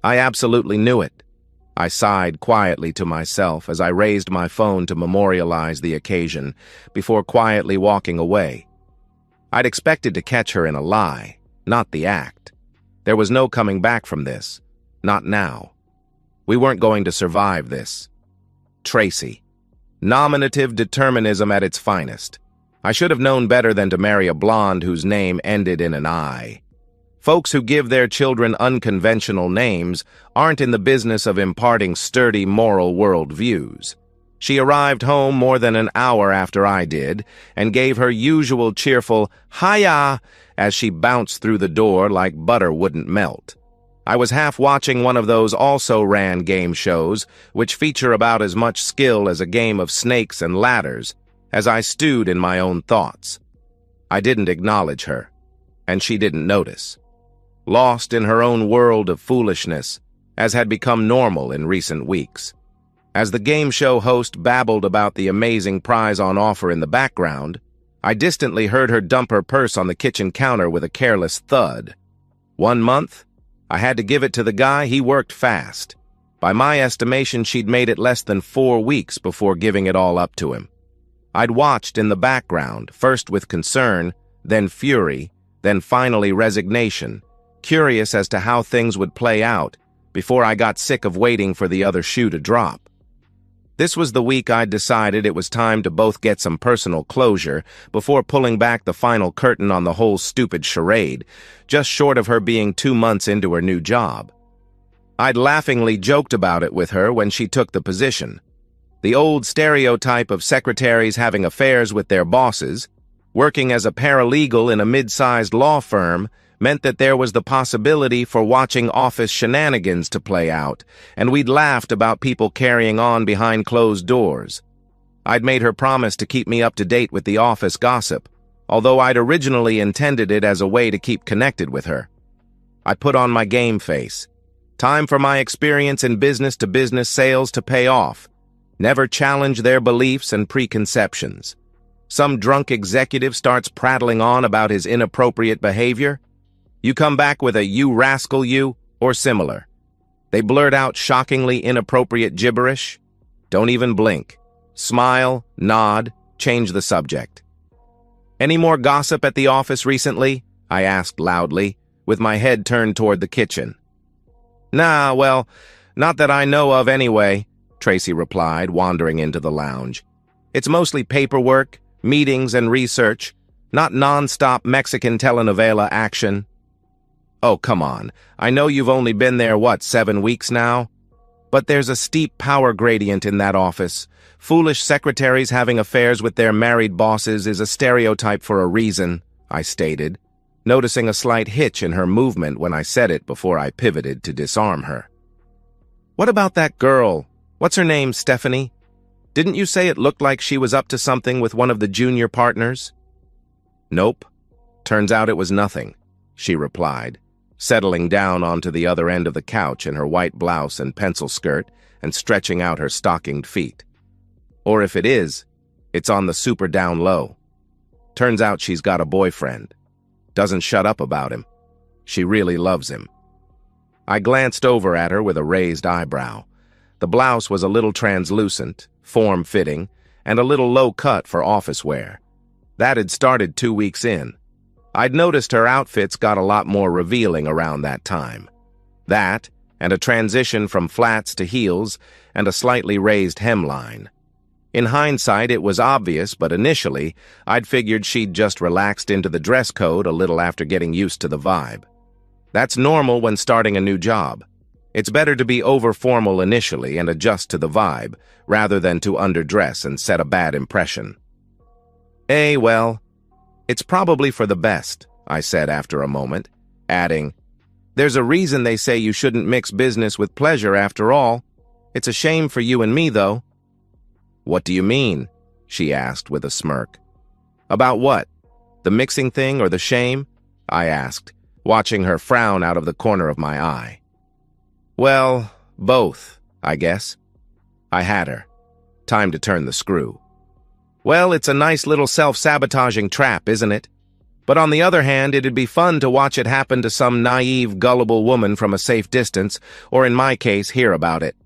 I absolutely knew it. I sighed quietly to myself as I raised my phone to memorialize the occasion before quietly walking away. I'd expected to catch her in a lie, not the act. There was no coming back from this. Not now. We weren't going to survive this. Tracy. Nominative determinism at its finest. I should have known better than to marry a blonde whose name ended in an I. Folks who give their children unconventional names aren't in the business of imparting sturdy moral worldviews. She arrived home more than an hour after I did and gave her usual cheerful "Hiya" as she bounced through the door like butter wouldn't melt. I was half watching one of those also-ran game shows which feature about as much skill as a game of snakes and ladders as I stewed in my own thoughts. I didn't acknowledge her, and she didn't notice. Lost in her own world of foolishness, as had become normal in recent weeks. As the game show host babbled about the amazing prize on offer in the background, I distantly heard her dump her purse on the kitchen counter with a careless thud. 1 month? I had to give it to the guy. He worked fast. By my estimation, she'd made it less than 4 weeks before giving it all up to him. I'd watched in the background, first with concern, then fury, then finally resignation, curious as to how things would play out before I got sick of waiting for the other shoe to drop. This was the week I'd decided it was time to both get some personal closure before pulling back the final curtain on the whole stupid charade, just short of her being 2 months into her new job. I'd laughingly joked about it with her when she took the position. The old stereotype of secretaries having affairs with their bosses, working as a paralegal in a mid-sized law firm, meant that there was the possibility for watching office shenanigans to play out, and we'd laughed about people carrying on behind closed doors. I'd made her promise to keep me up to date with the office gossip, although I'd originally intended it as a way to keep connected with her. I put on my game face. Time for my experience in business-to-business sales to pay off. Never challenge their beliefs and preconceptions. Some drunk executive starts prattling on about his inappropriate behavior. You come back with a "you rascal you" or similar. They blurt out shockingly inappropriate gibberish. Don't even blink. Smile, nod, change the subject. Any more gossip at the office recently? I asked loudly, with my head turned toward the kitchen. Nah, well, not that I know of anyway, Tracy replied, wandering into the lounge. It's mostly paperwork, meetings, and research, not non-stop Mexican telenovela action. Oh, come on. I know you've only been there, 7 weeks now? But there's a steep power gradient in that office. Foolish secretaries having affairs with their married bosses is a stereotype for a reason, I stated, noticing a slight hitch in her movement when I said it before I pivoted to disarm her. What about that girl? What's her name, Stephanie? Didn't you say it looked like she was up to something with one of the junior partners? Nope. Turns out it was nothing, she replied, settling down onto the other end of the couch in her white blouse and pencil skirt and stretching out her stockinged feet. Or if it is, it's on the super down low. Turns out she's got a boyfriend. Doesn't shut up about him. She really loves him. I glanced over at her with a raised eyebrow. The blouse was a little translucent, form-fitting, and a little low-cut for office wear. That had started 2 weeks in. I'd noticed her outfits got a lot more revealing around that time. That, and a transition from flats to heels, and a slightly raised hemline. In hindsight, it was obvious, but initially, I'd figured she'd just relaxed into the dress code a little after getting used to the vibe. That's normal when starting a new job. It's better to be over-formal initially and adjust to the vibe, rather than to underdress and set a bad impression. Well, it's probably for the best, I said after a moment, adding, there's a reason they say you shouldn't mix business with pleasure after all. It's a shame for you and me, though. What do you mean? She asked with a smirk. About what? The mixing thing or the shame? I asked, watching her frown out of the corner of my eye. Well, both, I guess. I had her. Time to turn the screw. Well, it's a nice little self-sabotaging trap, isn't it? But on the other hand, it'd be fun to watch it happen to some naive, gullible woman from a safe distance, or in my case, hear about it.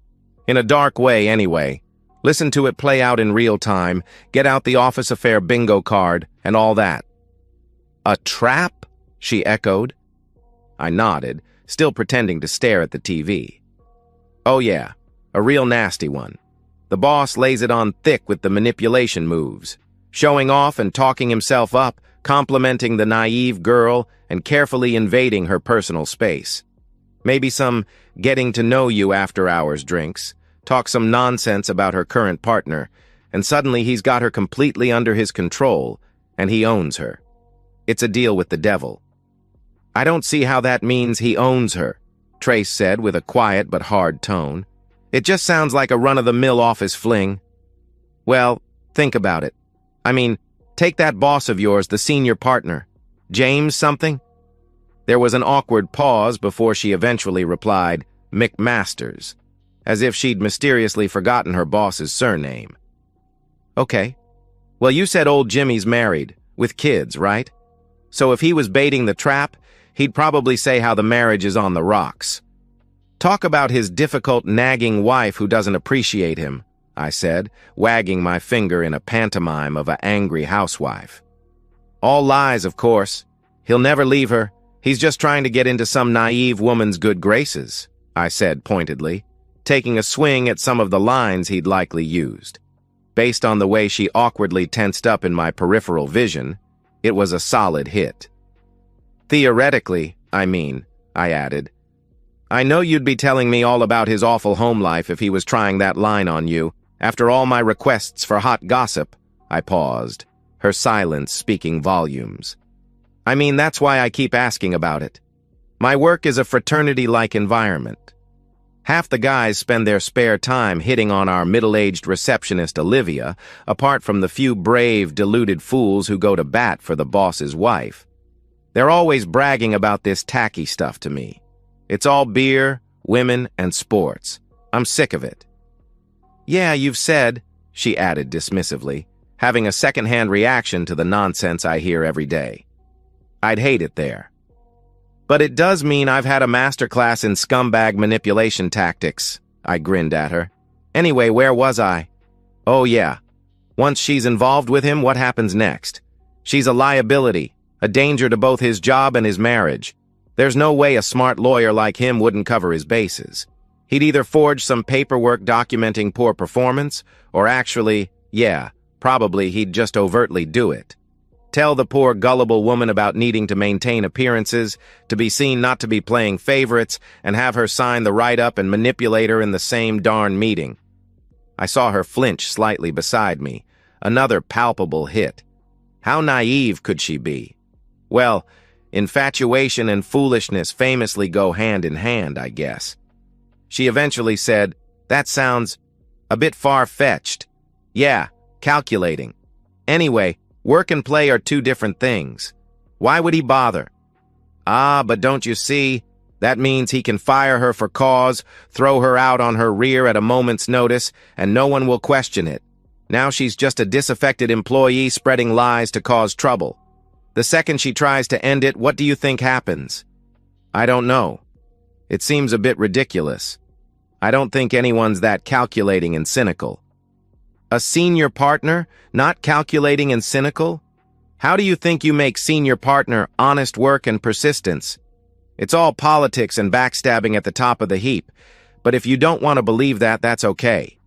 In a dark way, anyway. Listen to it play out in real time, get out the office affair bingo card, and all that. A trap? She echoed. I nodded, still pretending to stare at the TV. Oh yeah, a real nasty one. The boss lays it on thick with the manipulation moves, showing off and talking himself up, complimenting the naive girl, and carefully invading her personal space. Maybe some getting-to-know-you after-hours drinks, talk some nonsense about her current partner, and suddenly he's got her completely under his control, and he owns her. It's a deal with the devil. I don't see how that means he owns her, Trace said with a quiet but hard tone. It just sounds like a run-of-the-mill office fling. Well, think about it. I mean, take that boss of yours, the senior partner. James something? There was an awkward pause before she eventually replied, McMasters, as if she'd mysteriously forgotten her boss's surname. Okay. Well, you said old Jimmy's married, with kids, right? So if he was baiting the trap, he'd probably say how the marriage is on the rocks. Talk about his difficult, nagging wife who doesn't appreciate him, I said, wagging my finger in a pantomime of an angry housewife. All lies, of course. He'll never leave her. He's just trying to get into some naive woman's good graces, I said pointedly, taking a swing at some of the lines he'd likely used. Based on the way she awkwardly tensed up in my peripheral vision, it was a solid hit. Theoretically, I mean, I added. I know you'd be telling me all about his awful home life if he was trying that line on you. After all my requests for hot gossip, I paused, her silence speaking volumes. I mean, that's why I keep asking about it. My work is a fraternity-like environment. Half the guys spend their spare time hitting on our middle-aged receptionist Olivia, apart from the few brave, deluded fools who go to bat for the boss's wife. They're always bragging about this tacky stuff to me. It's all beer, women, and sports. I'm sick of it. Yeah, you've said, she added dismissively, having a second-hand reaction to the nonsense I hear every day. I'd hate it there. But it does mean I've had a masterclass in scumbag manipulation tactics, I grinned at her. Anyway, where was I? Oh yeah. Once she's involved with him, what happens next? She's a liability, a danger to both his job and his marriage. There's no way a smart lawyer like him wouldn't cover his bases. He'd either forge some paperwork documenting poor performance, or actually, yeah, probably he'd just overtly do it. Tell the poor gullible woman about needing to maintain appearances, to be seen not to be playing favorites, and have her sign the write-up and manipulate her in the same darn meeting. I saw her flinch slightly beside me, another palpable hit. How naive could she be? Well, infatuation and foolishness famously go hand in hand, I guess. She eventually said, that sounds a bit far-fetched. Yeah, calculating. Anyway, work and play are two different things. Why would he bother? Ah, but don't you see? That means he can fire her for cause, throw her out on her rear at a moment's notice, and no one will question it. Now she's just a disaffected employee spreading lies to cause trouble. The second she tries to end it, what do you think happens? I don't know. It seems a bit ridiculous. I don't think anyone's that calculating and cynical. A senior partner, not calculating and cynical? How do you think you make senior partner honest work and persistence? It's all politics and backstabbing at the top of the heap, but if you don't want to believe that, that's okay.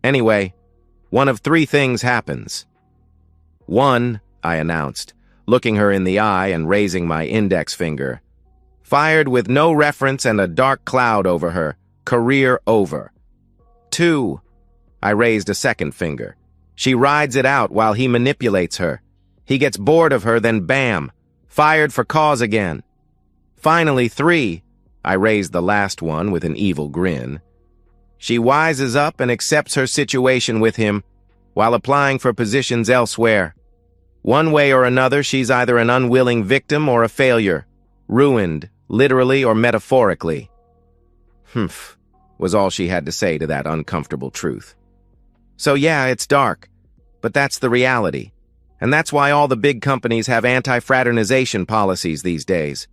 Anyway, one of three things happens. One, I announced, looking her in the eye and raising my index finger. Fired with no reference and a dark cloud over her. Career over. Two, I raised a second finger. She rides it out while he manipulates her. He gets bored of her, then bam, fired for cause again. Finally, three, I raised the last one with an evil grin. She wises up and accepts her situation with him while applying for positions elsewhere. One way or another, she's either an unwilling victim or a failure. Ruined, literally or metaphorically. Humph, was all she had to say to that uncomfortable truth. So yeah, it's dark, but that's the reality. And that's why all the big companies have anti-fraternization policies these days.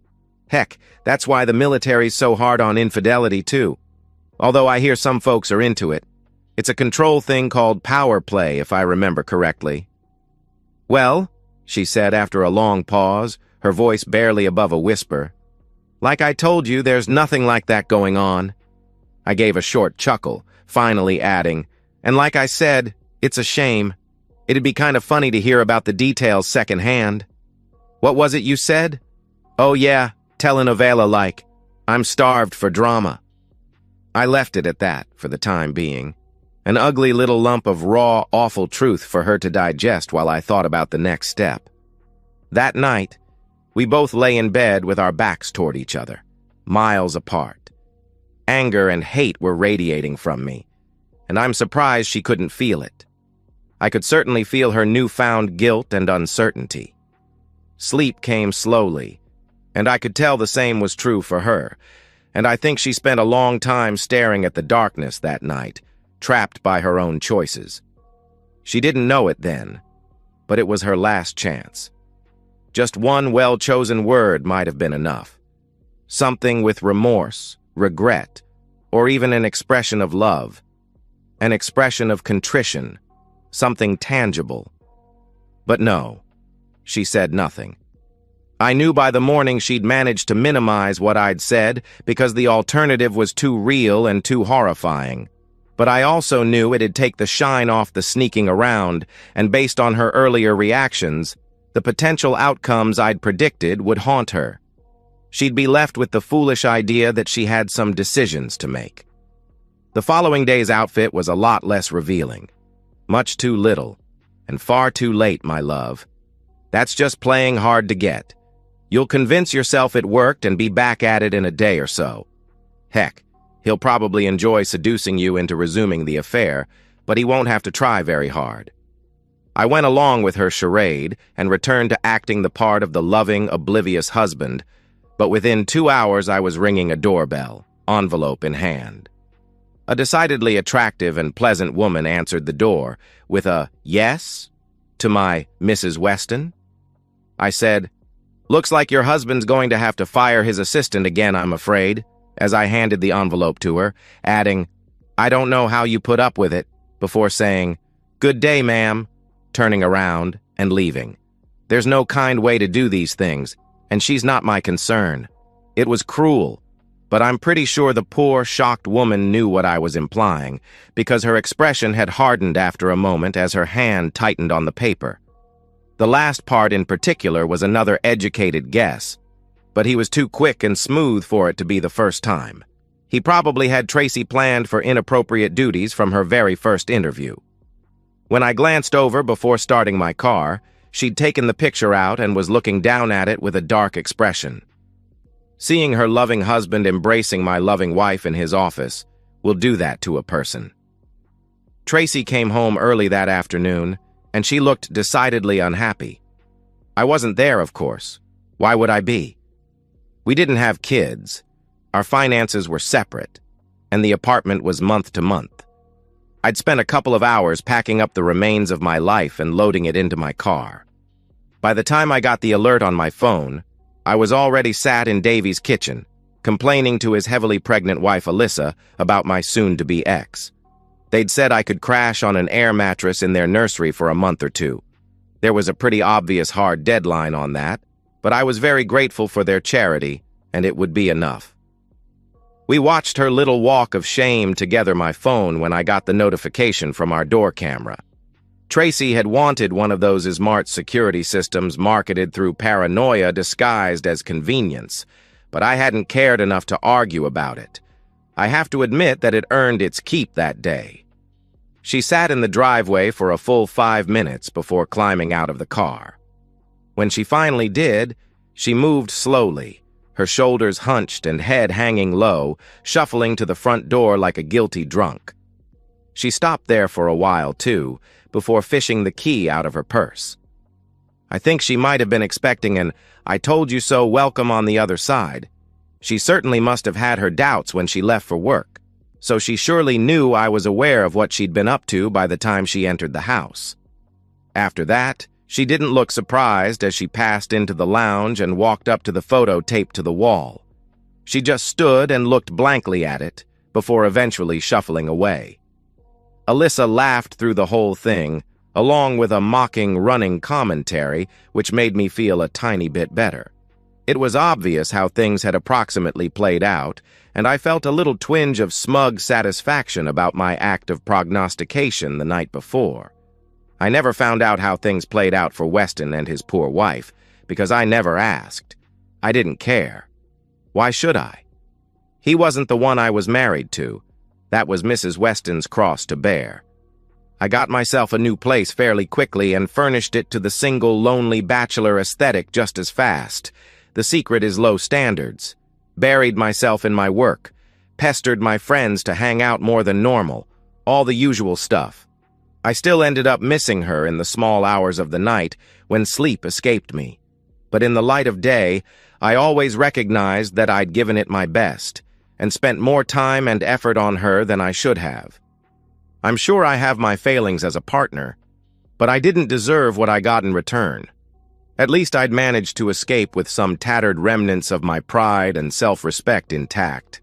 Heck, that's why the military's so hard on infidelity, too. Although I hear some folks are into it. It's a control thing called power play, if I remember correctly. Well, she said after a long pause, her voice barely above a whisper. Like I told you, there's nothing like that going on. I gave a short chuckle, finally adding, and like I said, it's a shame. It'd be kind of funny to hear about the details secondhand. What was it you said? Oh yeah, telenovela-like. I'm starved for drama. I left it at that, for the time being. An ugly little lump of raw, awful truth for her to digest while I thought about the next step. That night, we both lay in bed with our backs toward each other, miles apart. Anger and hate were radiating from me, and I'm surprised she couldn't feel it. I could certainly feel her newfound guilt and uncertainty. Sleep came slowly, and I could tell the same was true for her, and I think she spent a long time staring at the darkness that night, trapped by her own choices. She didn't know it then, but it was her last chance. Just one well-chosen word might have been enough. Something with remorse, regret, or even an expression of love. An expression of contrition, something tangible. But no, she said nothing. I knew by the morning she'd managed to minimize what I'd said because the alternative was too real and too horrifying. But I also knew it'd take the shine off the sneaking around, and based on her earlier reactions, the potential outcomes I'd predicted would haunt her. She'd be left with the foolish idea that she had some decisions to make. The following day's outfit was a lot less revealing. Much too little, and far too late, my love. That's just playing hard to get. You'll convince yourself it worked and be back at it in a day or so. Heck, he'll probably enjoy seducing you into resuming the affair, but he won't have to try very hard. I went along with her charade and returned to acting the part of the loving, oblivious husband, but within 2 hours I was ringing a doorbell, envelope in hand. A decidedly attractive and pleasant woman answered the door with a yes to my Mrs. Weston. I said, "Looks like your husband's going to have to fire his assistant again, I'm afraid," as I handed the envelope to her, adding, "I don't know how you put up with it," before saying, "Good day, ma'am," turning around and leaving. There's no kind way to do these things, and she's not my concern. It was cruel, but I'm pretty sure the poor, shocked woman knew what I was implying, because her expression had hardened after a moment as her hand tightened on the paper. The last part in particular was another educated guess, but he was too quick and smooth for it to be the first time. He probably had Tracy planned for inappropriate duties from her very first interview. When I glanced over before starting my car, she'd taken the picture out and was looking down at it with a dark expression. Seeing her loving husband embracing my loving wife in his office will do that to a person. Tracy came home early that afternoon, and she looked decidedly unhappy. I wasn't there, of course. Why would I be? We didn't have kids. Our finances were separate, and the apartment was month to month. I'd spent a couple of hours packing up the remains of my life and loading it into my car. By the time I got the alert on my phone, I was already sat in Davy's kitchen, complaining to his heavily pregnant wife Alyssa about my soon-to-be ex. They'd said I could crash on an air mattress in their nursery for a month or two. There was a pretty obvious hard deadline on that, but I was very grateful for their charity, and it would be enough. We watched her little walk of shame together my phone when I got the notification from our door camera. Tracy had wanted one of those smart security systems marketed through paranoia disguised as convenience, but I hadn't cared enough to argue about it. I have to admit that it earned its keep that day. She sat in the driveway for a full 5 minutes before climbing out of the car. When she finally did, she moved slowly, her shoulders hunched and head hanging low, shuffling to the front door like a guilty drunk. She stopped there for a while, too, before fishing the key out of her purse. I think she might have been expecting an "I told you so" welcome on the other side. She certainly must have had her doubts when she left for work, so she surely knew I was aware of what she'd been up to by the time she entered the house. After that, She didn't look surprised as she passed into the lounge and walked up to the photo taped to the wall. She just stood and looked blankly at it, before eventually shuffling away. Alyssa laughed through the whole thing, along with a mocking running commentary, which made me feel a tiny bit better. It was obvious how things had approximately played out, and I felt a little twinge of smug satisfaction about my act of prognostication the night before. I never found out how things played out for Weston and his poor wife, because I never asked. I didn't care. Why should I? He wasn't the one I was married to. That was Mrs. Weston's cross to bear. I got myself a new place fairly quickly and furnished it to the single lonely bachelor aesthetic just as fast. The secret is low standards. Buried myself in my work. Pestered my friends to hang out more than normal. All the usual stuff. I still ended up missing her in the small hours of the night when sleep escaped me. But in the light of day, I always recognized that I'd given it my best, and spent more time and effort on her than I should have. I'm sure I have my failings as a partner, but I didn't deserve what I got in return. At least I'd managed to escape with some tattered remnants of my pride and self-respect intact.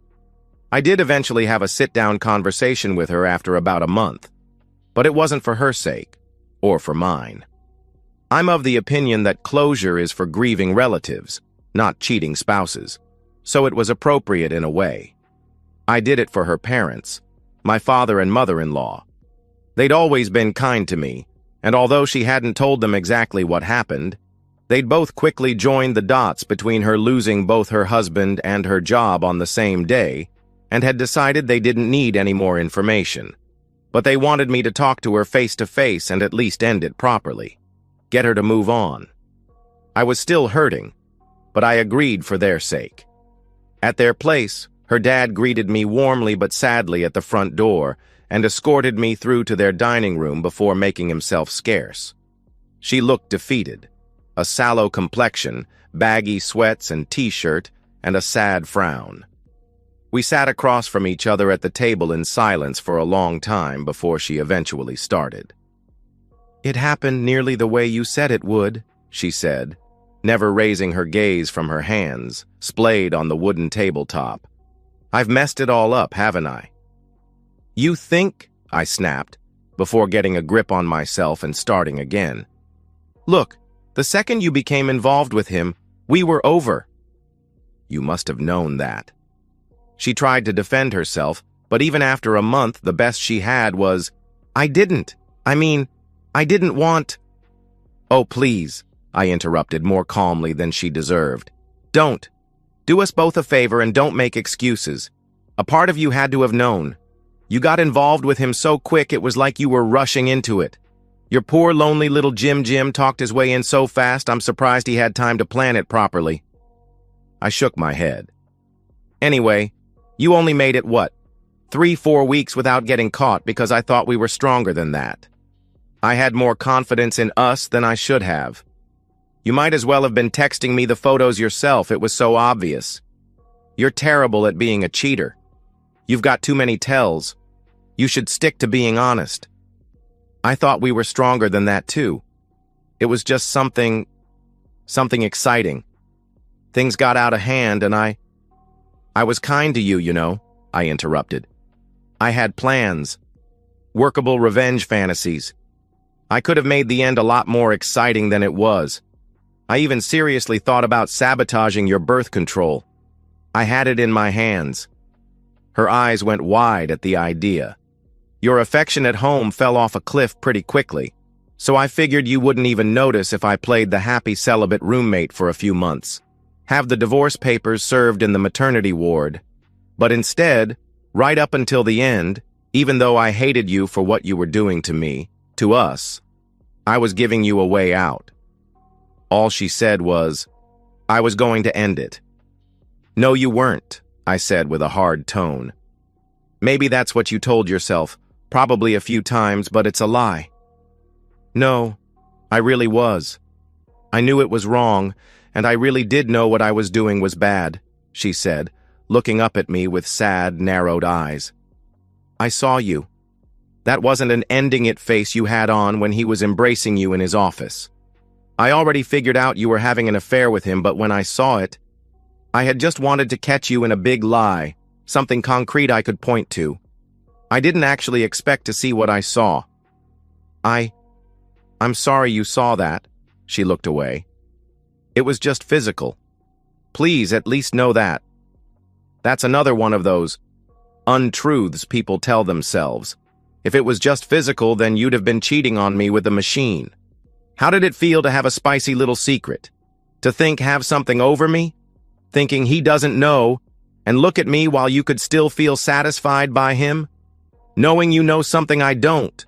I did eventually have a sit-down conversation with her after about a month, but it wasn't for her sake, or for mine. I'm of the opinion that closure is for grieving relatives, not cheating spouses, so it was appropriate in a way. I did it for her parents, my father and mother-in-law. They'd always been kind to me, and although she hadn't told them exactly what happened, they'd both quickly joined the dots between her losing both her husband and her job on the same day, and had decided they didn't need any more information. But they wanted me to talk to her face-to-face and at least end it properly. Get her to move on. I was still hurting, but I agreed for their sake. At their place, her dad greeted me warmly but sadly at the front door and escorted me through to their dining room before making himself scarce. She looked defeated. A sallow complexion, baggy sweats and t-shirt, and a sad frown. We sat across from each other at the table in silence for a long time before she eventually started. "It happened nearly the way you said it would," she said, never raising her gaze from her hands, splayed on the wooden tabletop. "I've messed it all up, haven't I?" "You think?" I snapped, before getting a grip on myself and starting again. "Look, the second you became involved with him, we were over." "You must have known that." She tried to defend herself, but even after a month, the best she had was, I didn't want—" "Oh, please," I interrupted more calmly than she deserved. "Don't. Do us both a favor and don't make excuses. A part of you had to have known. You got involved with him so quick it was like you were rushing into it. Your poor lonely little Jim talked his way in so fast I'm surprised he had time to plan it properly." I shook my head. "Anyway, you only made it, what, 3-4 weeks without getting caught because I thought we were stronger than that. I had more confidence in us than I should have. You might as well have been texting me the photos yourself, it was so obvious. You're terrible at being a cheater. You've got too many tells. You should stick to being honest. I thought we were stronger than that too. It was just something exciting. Things got out of hand and I was kind to you, you know," I interrupted. "I had plans. Workable revenge fantasies. I could have made the end a lot more exciting than it was. I even seriously thought about sabotaging your birth control. I had it in my hands." Her eyes went wide at the idea. "Your affection at home fell off a cliff pretty quickly, so I figured you wouldn't even notice if I played the happy celibate roommate for a few months. Have the divorce papers served in the maternity ward. But instead, right up until the end, even though I hated you for what you were doing to me, to us, I was giving you a way out." All she said was, "I was going to end it." "No, you weren't," I said with a hard tone. "Maybe that's what you told yourself, probably a few times, but it's a lie." "No, I really was. I knew it was wrong, and I really did know what I was doing was bad," she said, looking up at me with sad, narrowed eyes. "I saw you. That wasn't an ending it face you had on when he was embracing you in his office. I already figured out you were having an affair with him, but when I saw it, I had just wanted to catch you in a big lie, something concrete I could point to. I didn't actually expect to see what I saw. I'm sorry you saw that." She looked away. "It was just physical. Please at least know that. That's another one of those untruths people tell themselves. If it was just physical, then you'd have been cheating on me with the machine. How did it feel to have a spicy little secret? To have something over me? Thinking he doesn't know, and look at me while you could still feel satisfied by him? Knowing you know something I don't."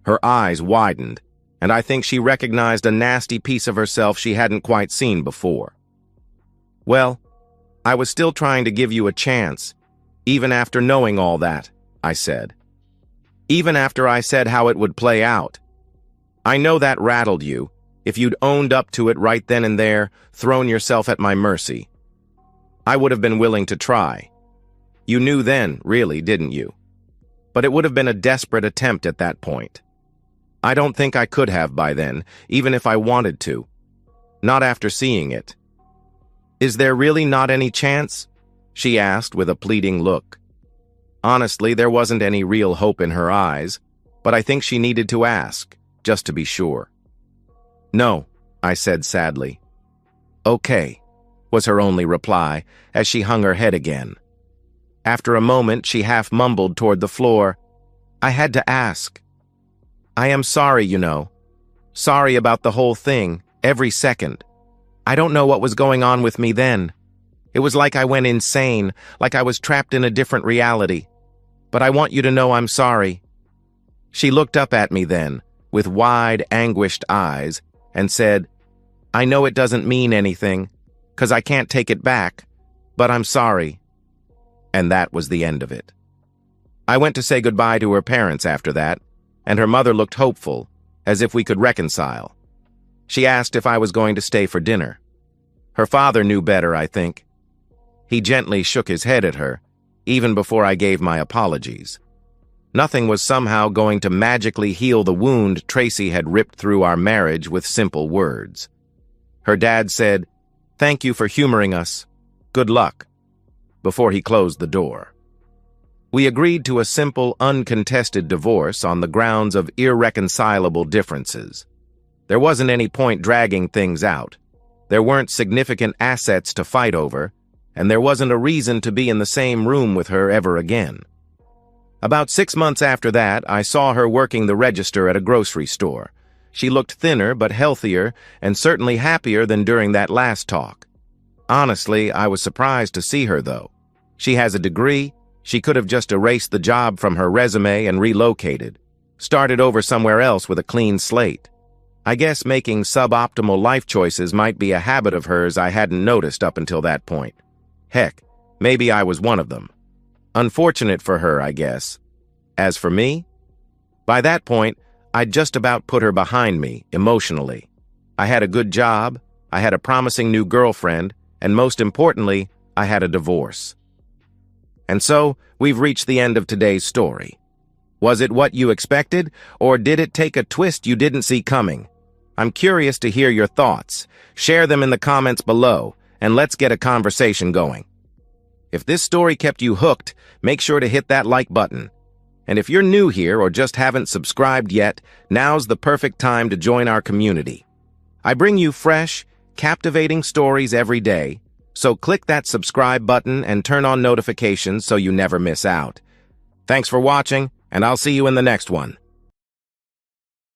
Her eyes widened, and I think she recognized a nasty piece of herself she hadn't quite seen before. "Well, I was still trying to give you a chance, even after knowing all that," I said. "Even after I said how it would play out. I know that rattled you. If you'd owned up to it right then and there, thrown yourself at my mercy, I would have been willing to try. You knew then, really, didn't you? But it would have been a desperate attempt at that point. I don't think I could have by then, even if I wanted to. Not after seeing it." "Is there really not any chance?" she asked with a pleading look. Honestly, there wasn't any real hope in her eyes, but I think she needed to ask, just to be sure. "No," I said sadly. "Okay," was her only reply as she hung her head again. After a moment, she half mumbled toward the floor, "I had to ask. I am sorry, you know. Sorry about the whole thing, every second. I don't know what was going on with me then. It was like I went insane, like I was trapped in a different reality. But I want you to know I'm sorry." She looked up at me then, with wide, anguished eyes, and said, "I know it doesn't mean anything, 'cause I can't take it back, but I'm sorry." And that was the end of it. I went to say goodbye to her parents after that, and her mother looked hopeful, as if we could reconcile. She asked if I was going to stay for dinner. Her father knew better, I think. He gently shook his head at her, even before I gave my apologies. Nothing was somehow going to magically heal the wound Tracy had ripped through our marriage with simple words. Her dad said, "Thank you for humoring us. Good luck," before he closed the door. We agreed to a simple, uncontested divorce on the grounds of irreconcilable differences. There wasn't any point dragging things out. There weren't significant assets to fight over, and there wasn't a reason to be in the same room with her ever again. About 6 months after that, I saw her working the register at a grocery store. She looked thinner but healthier, and certainly happier than during that last talk. Honestly, I was surprised to see her, though. She has a degree. She could have just erased the job from her resume and relocated. Started over somewhere else with a clean slate. I guess making suboptimal life choices might be a habit of hers I hadn't noticed up until that point. Heck, maybe I was one of them. Unfortunate for her, I guess. As for me, by that point, I'd just about put her behind me, emotionally. I had a good job, I had a promising new girlfriend, and most importantly, I had a divorce. And so, we've reached the end of today's story. Was it what you expected, or did it take a twist you didn't see coming? I'm curious to hear your thoughts. Share them in the comments below, and let's get a conversation going. If this story kept you hooked, make sure to hit that like button. And if you're new here or just haven't subscribed yet, now's the perfect time to join our community. I bring you fresh, captivating stories every day, so click that subscribe button and turn on notifications so you never miss out. Thanks for watching, and I'll see you in the next one.